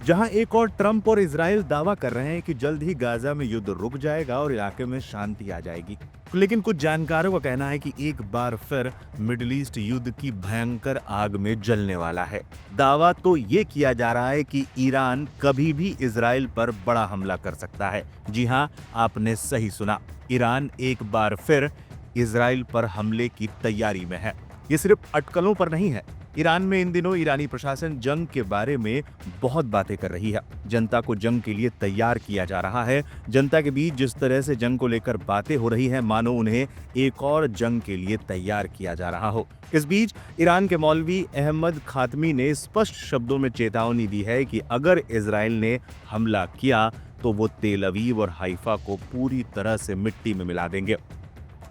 जहां एक और ट्रंप और इजराइल दावा कर रहे हैं कि जल्द ही गाजा में युद्ध रुक जाएगा और इलाके में शांति आ जाएगी, लेकिन कुछ जानकारों का कहना है कि एक बार फिर मिडिल ईस्ट युद्ध की भयंकर आग में जलने वाला है। दावा तो ये किया जा रहा है कि ईरान कभी भी इजराइल पर बड़ा हमला कर सकता है। जी हां, आपने सही सुना, ईरान एक बार फिर इजराइल पर हमले की तैयारी में है। ये सिर्फ अटकलों पर नहीं है। ईरान में इन दिनों ईरानी प्रशासन जंग के बारे में बहुत बातें कर रही है। जनता को जंग के लिए तैयार किया जा रहा है। जनता के बीच जिस तरह से जंग को लेकर बातें हो रही हैं, मानो उन्हें एक और जंग के लिए तैयार किया जा रहा हो। इस बीच ईरान के मौलवी अहमद खातमी ने स्पष्ट शब्दों में चेतावनी दी है कि अगर इजराइल ने हमला किया तो वो तेल अवीव और हाइफा को पूरी तरह से मिट्टी में मिला देंगे।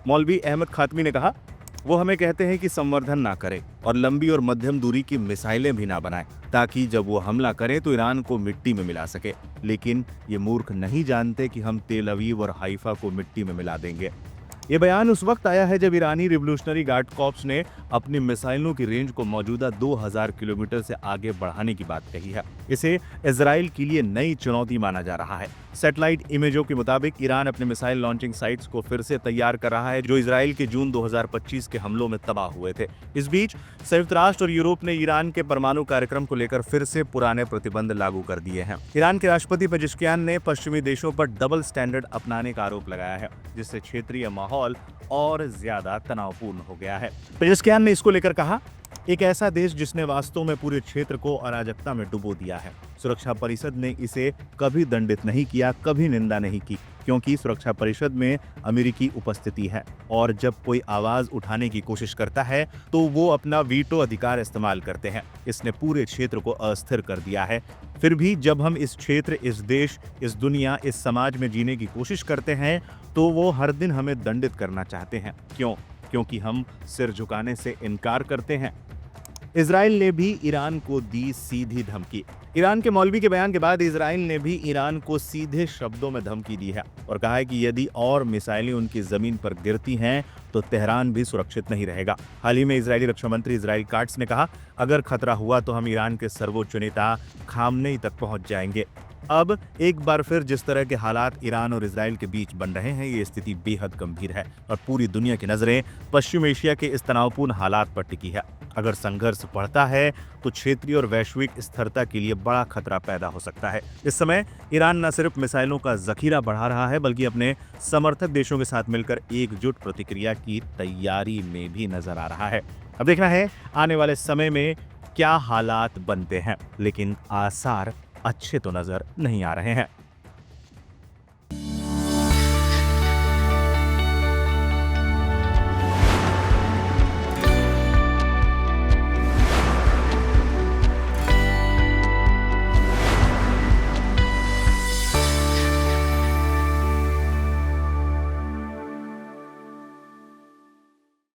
मौलवी अहमद खातमी ने कहा, वो हमें कहते हैं कि संवर्धन ना करें और लंबी और मध्यम दूरी की मिसाइलें भी ना बनाएं, ताकि जब वो हमला करें तो ईरान को मिट्टी में मिला सके। लेकिन ये मूर्ख नहीं जानते कि हम तेल अवीव और हाइफा को मिट्टी में मिला देंगे। ये बयान उस वक्त आया है जब ईरानी रिवोल्यूशनरी गार्ड कॉर्प्स ने अपनी मिसाइलों की रेंज को मौजूदा 2000 किलोमीटर से आगे बढ़ाने की बात कही है। इसे इजराइल के लिए नई चुनौती माना जा रहा है। सैटेलाइट इमेजों के मुताबिक ईरान अपने मिसाइल लॉन्चिंग साइट्स को फिर से तैयार कर रहा है, जो इजराइल के जून 2025 के हमलों में तबाह हुए थे। इस बीच संयुक्त राष्ट्र और यूरोप ने ईरान के परमाणु कार्यक्रम को लेकर फिर से पुराने प्रतिबंध लागू कर दिए हैं। ईरान के राष्ट्रपति पेजेश्कियान ने पश्चिमी देशों पर डबल स्टैंडर्ड अपनाने का आरोप लगाया है, जिससे क्षेत्रीय माहौल और ज्यादा तनावपूर्ण हो गया है। पेजेश्कियान ने इसको लेकर कहा, एक ऐसा देश जिसने वास्तव में पूरे क्षेत्र को अराजकता में डुबो दिया है। सुरक्षा परिषद ने इसे कभी दंडित नहीं किया, कभी निंदा नहीं की, क्योंकि सुरक्षा परिषद में अमेरिकी उपस्थिति है और जब कोई आवाज उठाने की कोशिश करता है तो वो अपना वीटो अधिकार इस्तेमाल करते हैं। इसने पूरे क्षेत्र को अस्थिर कर दिया है। फिर भी जब हम इस क्षेत्र, इस देश, इस दुनिया, इस समाज में जीने की कोशिश करते हैं तो वो हर दिन हमें दंडित करना चाहते हैं। क्यों? क्योंकि हम सिर झुकाने से इनकार करते हैं। इजराइल ने भी ईरान को दी सीधी धमकी। ईरान के मौलवी के बयान के बाद इजराइल ने भी ईरान को सीधे शब्दों में धमकी दी है और कहा है कि यदि और मिसाइलें उनकी जमीन पर गिरती हैं तो तेहरान भी सुरक्षित नहीं रहेगा। हाल ही में इजरायली रक्षा मंत्री इजराइल काट्स ने कहा, अगर खतरा हुआ तो हम ईरान के सर्वोच्च नेता खामनेई तक पहुंच जाएंगे। अब एक बार फिर जिस तरह के हालात ईरान और इजराइल के बीच बन रहे हैं, ये स्थिति बेहद गंभीर है और पूरी दुनिया की नजरें पश्चिम एशिया के इस तनावपूर्ण हालात पर टिकी है। अगर संघर्ष बढ़ता है तो क्षेत्रीय और वैश्विक स्थिरता के लिए बड़ा खतरा पैदा हो सकता है। इस समय ईरान न सिर्फ मिसाइलों का जखीरा बढ़ा रहा है, बल्कि अपने समर्थक देशों के साथ मिलकर एकजुट प्रतिक्रिया की तैयारी में भी नजर आ रहा है। अब देखना है आने वाले समय में क्या हालात बनते हैं, लेकिन आसार अच्छे तो नजर नहीं आ रहे हैं।